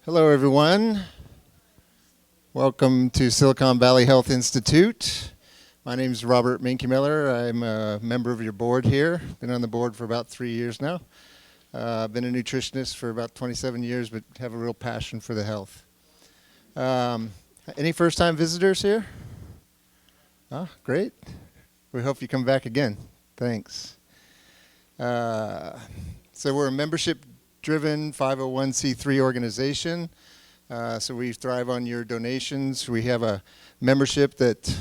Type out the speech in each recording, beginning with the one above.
Hello, everyone. Welcome to Silicon Valley Health Institute. My name is Robert Minke-Miller. I'm a member of your board here. Been on the board for about 3 years now. I've been a nutritionist for about 27 years, but have a real passion for the health. Any first-time visitors here? Great. We hope you come back again. Thanks. So we're a membership-driven 501c3 organization. So we thrive on your donations. We have a membership that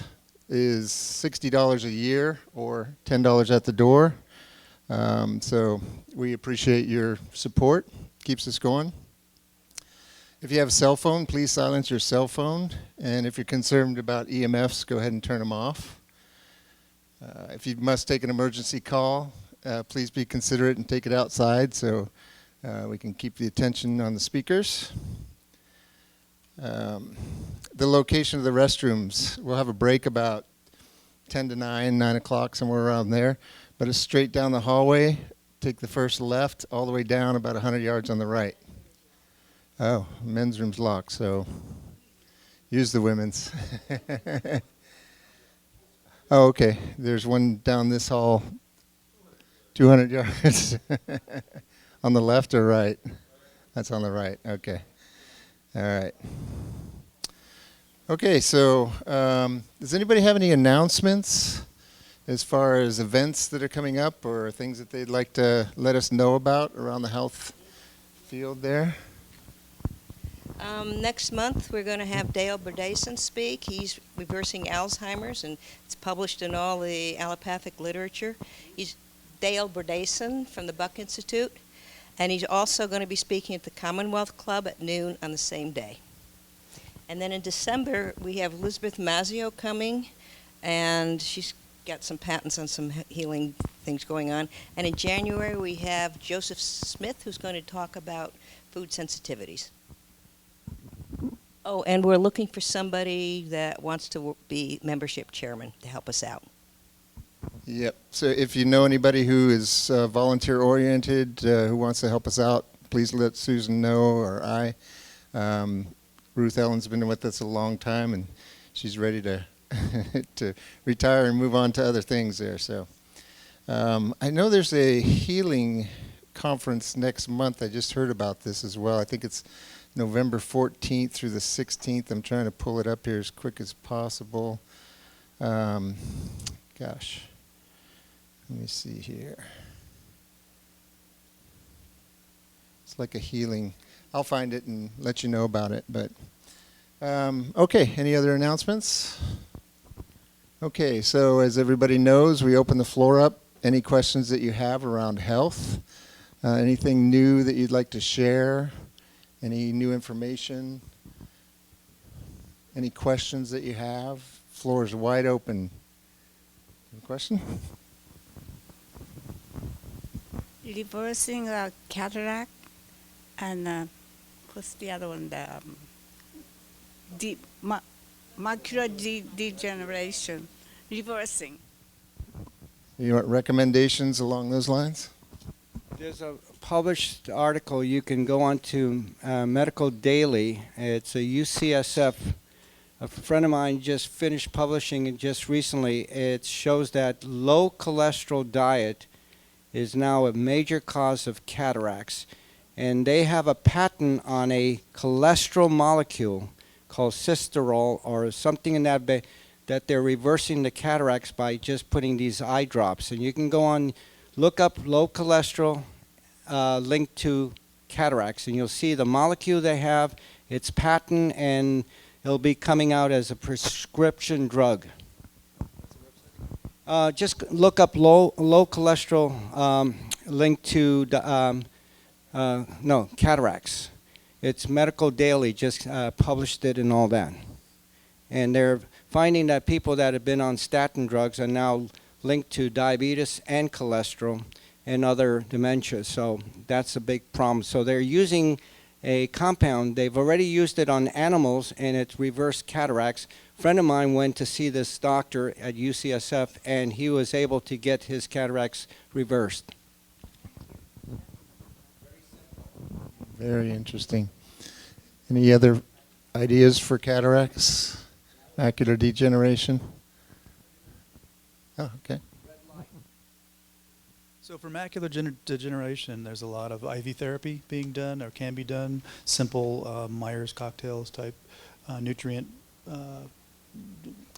is $60 a year or $10 at the door. So we appreciate your support. Keeps us going. If you have a cell phone, please silence your cell phone. And if you're concerned about EMFs, go ahead and turn them off. If you must take an emergency call, please be considerate and take it outside so we can keep the attention on the speakers. The location of the restrooms, we'll have a break about 10 to 9 o'clock, somewhere around there. But it's straight down the hallway. Take the first left all the way down about 100 yards on the right. Oh, men's room's locked, so use the women's. Oh, okay. There's one down this hall, 200 yards. On the left or right? That's on the right. Okay. All right. Okay, so does anybody have any announcements as far as events that are coming up or things that they'd like to let us know about around the health field there? Next month, we're going to have Dale Berdason speak. He's reversing Alzheimer's, and it's published in all the allopathic literature. He's Dale Berdason from the Buck Institute, and he's also going to be speaking at the Commonwealth Club at noon on the same day. And then in December, we have Elizabeth Mazzio coming, and she's got some patents on some healing things going on. And in January, we have Joseph Smith, who's going to talk about food sensitivities. Oh, and we're looking for somebody that wants to be membership chairman to help us out. Yep. So if you know anybody who is volunteer-oriented, who wants to help us out, please let Susan know or I. Ruth Ellen's been with us a long time, and she's ready to to retire and move on to other things there. So I know there's a healing conference next month. I just heard about this as well. I think it's November 14th through the 16th. I'm trying to pull it up here as quick as possible. Gosh, let me see here. It's like a healing. I'll find it and let you know about it. But okay, any other announcements? Okay, so as everybody knows, we open the floor up. Any questions that you have around health? Anything new that you'd like to share? Any new information? Any questions that you have? Floor is wide open. Any question? Reversing cataract and what's the other one? The macular degeneration. Reversing. You want recommendations along those lines? There's a published article. You can go on to Medical Daily. It's a UCSF. A friend of mine just finished publishing it just recently. It shows that low cholesterol diet is now a major cause of cataracts. And they have a patent on a cholesterol molecule called cysterol or something in that they're reversing the cataracts by just putting these eye drops. And you can go on, look up low cholesterol linked to cataracts, and you'll see the molecule they have, its patent, and it'll be coming out as a prescription drug. Just look up low cholesterol linked to cataracts. It's Medical Daily just published it and all that. And they're finding that people that have been on statin drugs are now linked to diabetes and cholesterol and other dementias. So that's a big problem. So they're using a compound. They've already used it on animals, and it's reversed cataracts. A friend of mine went to see this doctor at UCSF, and he was able to get his cataracts reversed. Very interesting. Any other ideas for cataracts, macular degeneration? Oh, okay. So for macular degeneration, there's a lot of IV therapy being done or can be done. Simple Myers cocktails type nutrient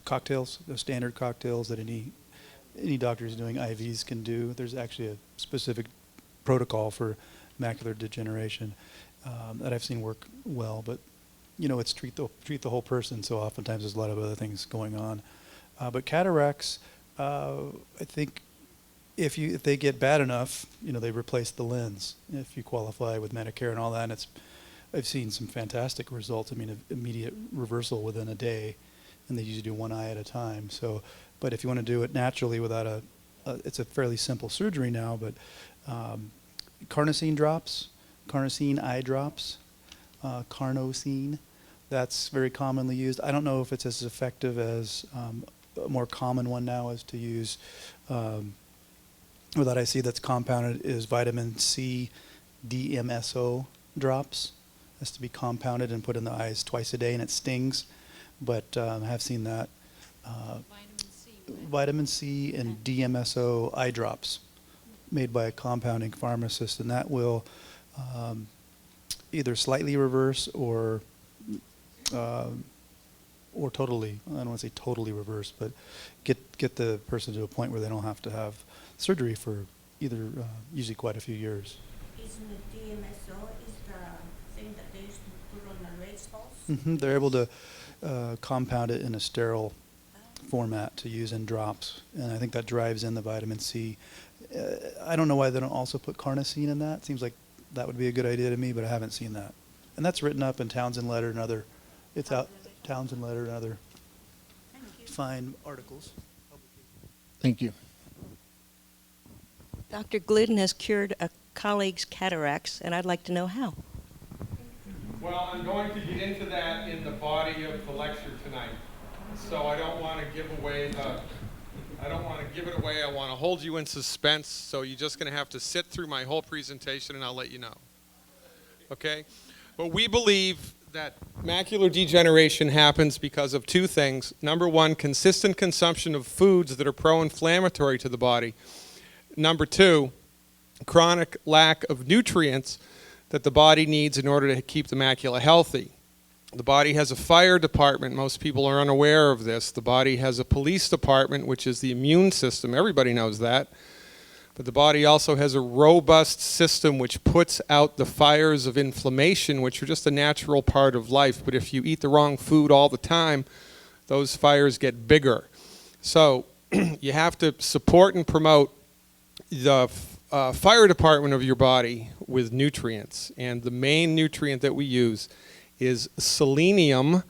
cocktails, the standard cocktails that any doctor who's doing IVs can do. There's actually a specific protocol for macular degeneration that I've seen work well, but you know, it's treat the whole person. So oftentimes there's a lot of other things going on. But cataracts, I think, if they get bad enough, you know, they replace the lens if you qualify with Medicare and all that. And I've seen some fantastic results. I mean, immediate reversal within a day, and they usually do one eye at a time. So, but if you want to do it naturally without it's a fairly simple surgery now. But carnosine drops, carnosine eye drops, carnosine, that's very commonly used. I don't know if it's as effective as a more common one now is to use. That I see that's compounded is vitamin C DMSO drops. Has to be compounded and put in the eyes twice a day, and it stings. But I have seen that. Vitamin C and DMSO eye drops made by a compounding pharmacist, and that will either slightly reverse or totally, I don't want to say totally reverse, but get the person to a point where they don't have to have surgery for either usually quite a few years. Isn't the DMSO is the thing that they used to put on the race balls? Mm-hmm. They're able to compound it in a sterile format to use in drops, and I think that drives in the vitamin C. I don't know why they don't also put carnosine in that. Seems like that would be a good idea to me, but I haven't seen that. And that's written up in Townsend Letter and other, it's out Townsend Letter and other fine articles. Thank you. Dr. Glidden has cured a colleague's cataracts, and I'd like to know how. Well, I'm going to get into that in the body of the lecture tonight. So I don't want to give it away. I want to hold you in suspense. So you're just going to have to sit through my whole presentation, and I'll let you know. Okay? But we believe that macular degeneration happens because of two things. Number one, consistent consumption of foods that are pro-inflammatory to the body. Number two, chronic lack of nutrients that the body needs in order to keep the macula healthy. The body has a fire department. Most people are unaware of this. The body has a police department, which is the immune system. Everybody knows that. But the body also has a robust system which puts out the fires of inflammation, which are just a natural part of life. But if you eat the wrong food all the time, those fires get bigger. So you have to support and promote the fire department of your body with nutrients. And the main nutrient that we use is selenium,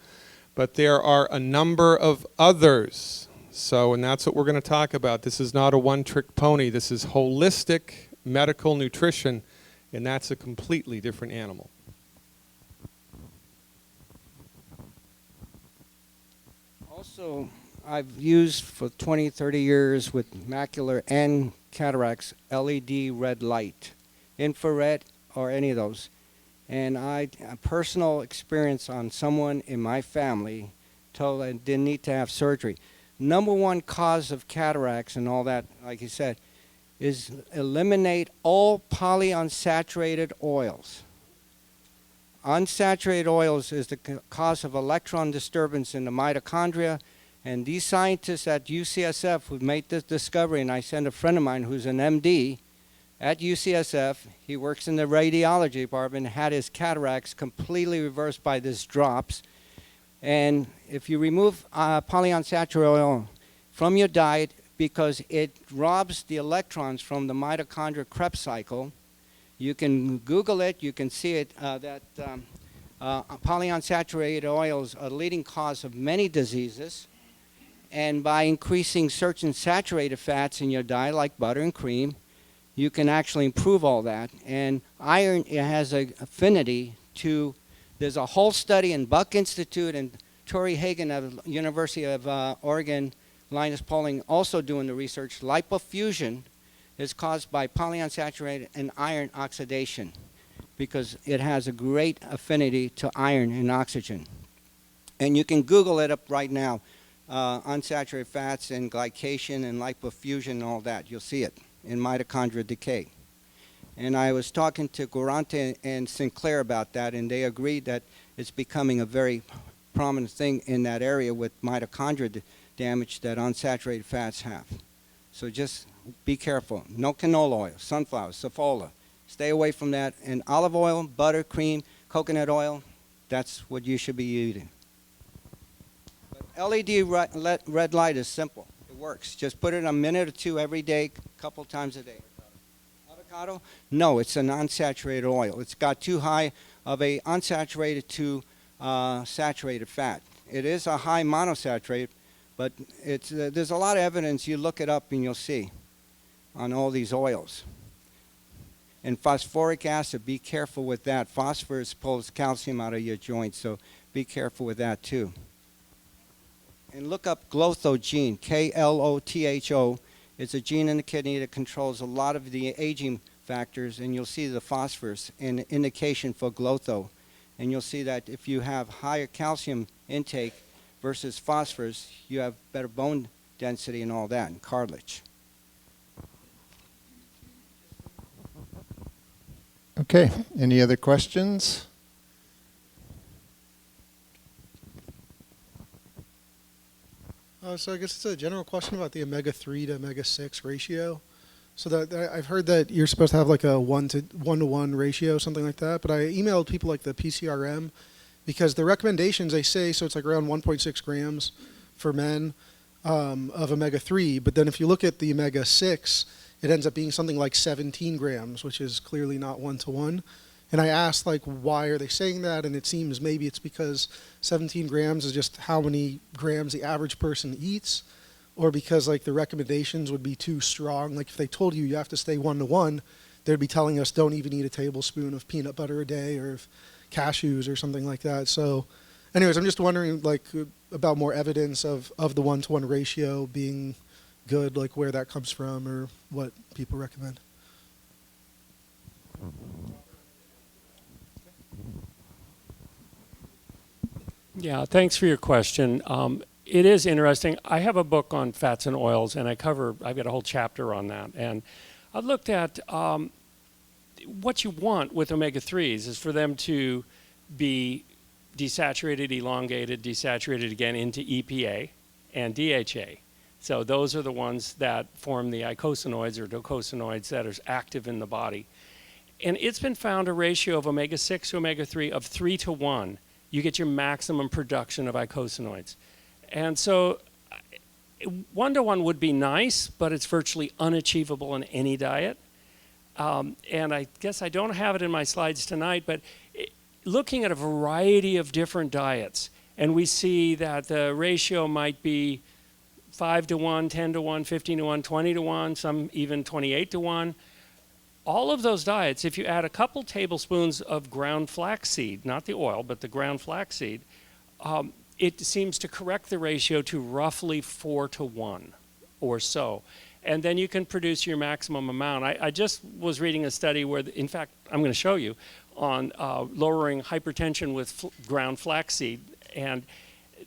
but there are a number of others. So, and that's what we're going to talk about. This is not a one-trick pony. This is holistic medical nutrition, and that's a completely different animal. Also, I've used for 20, 30 years with macular and cataracts LED red light, infrared, or any of those. And a personal experience on someone in my family told I didn't need to have surgery. Number one cause of cataracts and all that, like you said, is eliminate all polyunsaturated oils. Unsaturated oils is the cause of electron disturbance in the mitochondria, and these scientists at UCSF who made this discovery, and I sent a friend of mine who's an MD at UCSF, he works in the radiology department, had his cataracts completely reversed by these drops. And if you remove polyunsaturated oil from your diet, because it robs the electrons from the mitochondrial Krebs cycle, you can Google it, you can see it, that polyunsaturated oils are the leading cause of many diseases. And by increasing certain saturated fats in your diet, like butter and cream, you can actually improve all that. And iron, it has an affinity to, there's a whole study in Buck Institute and Tori Hagen of University of Oregon, Linus Pauling, also doing the research. Lipofusion is caused by polyunsaturated and iron oxidation. because it has a great affinity to iron and oxygen. And you can Google it up right now, unsaturated fats and glycation and lipofussion and all that. You'll see it in mitochondrial decay. And I was talking to Guarante and Sinclair about that, and they agreed that it's becoming a very prominent thing in that area with mitochondria damage that unsaturated fats have. So just be careful. No canola oil, sunflower, safola. Stay away from that. And olive oil, butter, cream, coconut oil, that's what you should be eating. But LED red light is simple. It works. Just put it a minute or two every day, a couple times a day. Avocado? No, it's an unsaturated oil. It's got too high of a unsaturated to saturated fat. It is a high monosaturated, but it's, there's a lot of evidence. You look it up and you'll see on all these oils. And phosphoric acid, be careful with that. Phosphorus pulls calcium out of your joints, so be careful with that too. And look up Glotho gene, K-L-O-T-H-O. It's a gene in the kidney that controls a lot of the aging factors, and you'll see the phosphorus, an indication for Glotho. And you'll see that if you have higher calcium intake versus phosphorus, you have better bone density and all that, and cartilage. Okay, any other questions? So I guess it's a general question about the omega-3 to omega-6 ratio. So that I've heard that you're supposed to have like a 1-to-1 ratio, something like that. But I emailed people like the PCRM because the recommendations they say, so it's like around 1.6 grams for men of omega-3. But then if you look at the omega-6, it ends up being something like 17 grams, which is clearly not 1-to-1. And I asked, like, why are they saying that? And it seems maybe it's because 17 grams is just how many grams the average person eats, or because, like, the recommendations would be too strong. Like, if they told you you have to stay 1-to-1, they'd be telling us don't even eat a tablespoon of peanut butter a day or cashews or something like that. So, anyways, I'm just wondering, like, about more evidence of the 1-to-1 ratio being good, like where that comes from or what people recommend. Yeah, thanks for your question. It is interesting. I have a book on fats and oils, and I've got a whole chapter on that. And I've looked at what you want with omega-3s is for them to be desaturated, elongated, desaturated again into EPA and DHA. So those are the ones that form the eicosanoids or docosanoids that are active in the body. And it's been found a ratio of omega-6 to omega-3 of 3-to-1. You get your maximum production of eicosanoids. And so 1-to-1 would be nice, but it's virtually unachievable in any diet. And I guess I don't have it in my slides tonight, but looking at a variety of different diets, and we see that the ratio might be 5-to-1, 10-to-1, 15-to-1, 20-to-1, some even 28-to-1. All of those diets, if you add a couple tablespoons of ground flaxseed, not the oil, but the ground flaxseed, it seems to correct the ratio to roughly 4-to-1 or so. And then you can produce your maximum amount. I just was reading a study where, in fact, I'm going to show you, on lowering hypertension with ground flaxseed. And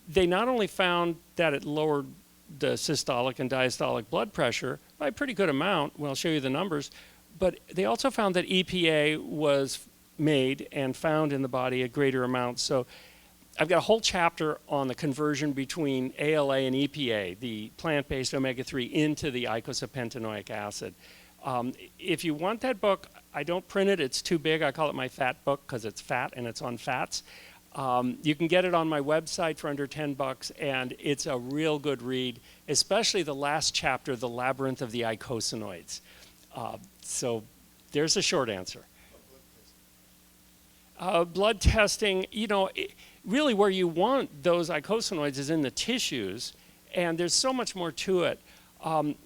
they not only found that it lowered the systolic and diastolic blood pressure by a pretty good amount, well, I'll show you the numbers, but they also found that EPA was made and found in the body at greater amounts. So I've got a whole chapter on the conversion between ALA and EPA, the plant-based omega-3, into the eicosapentaenoic acid. If you want that book, I don't print it. It's too big. I call it my fat book because it's fat and it's on fats. You can get it on my website for under $10, and it's a real good read, especially the last chapter, The Labyrinth of the Eicosanoids. So there's a short answer. Blood testing, you know, really where you want those eicosanoids is in the tissues, and there's so much more to it.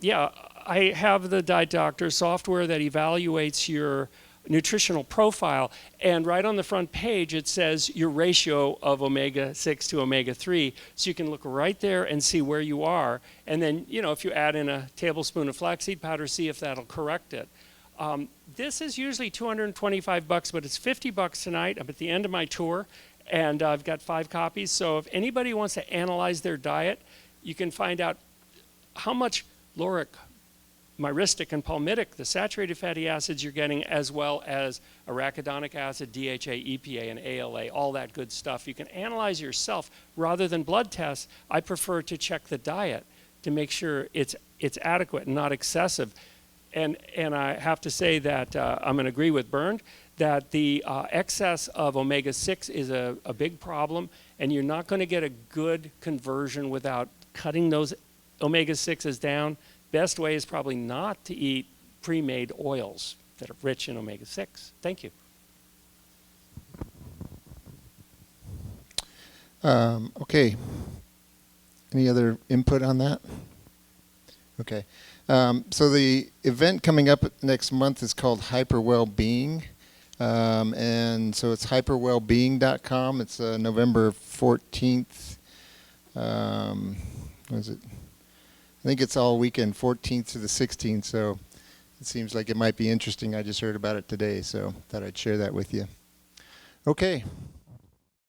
Yeah, I have the Diet Doctor software that evaluates your nutritional profile, and right on the front page it says your ratio of omega-6 to omega-3, so you can look right there and see where you are, and then, you know, if you add in a tablespoon of flaxseed powder, see if that'll correct it. This is usually $225, but it's $50 tonight. I'm at the end of my tour, and I've got 5 copies. So if anybody wants to analyze their diet, you can find out how much lauric, myristic, and palmitic, the saturated fatty acids you're getting, as well as arachidonic acid, DHA, EPA, and ALA, all that good stuff. You can analyze yourself rather than blood tests. I prefer to check the diet to make sure it's adequate and not excessive. And I have to say that I'm going to agree with Bernd that the excess of omega-6 is a big problem, and you're not going to get a good conversion without cutting those omega-6s down. Best way is probably not to eat pre-made oils that are rich in omega-6. Thank you. Okay. Any other input on that? Okay. So the event coming up next month is called Hyper Wellbeing. And so it's hyperwellbeing.com. It's November 14th. What is it? I think it's all weekend, 14th to the 16th. So it seems like it might be interesting. I just heard about it today, so thought I'd share that with you. Okay.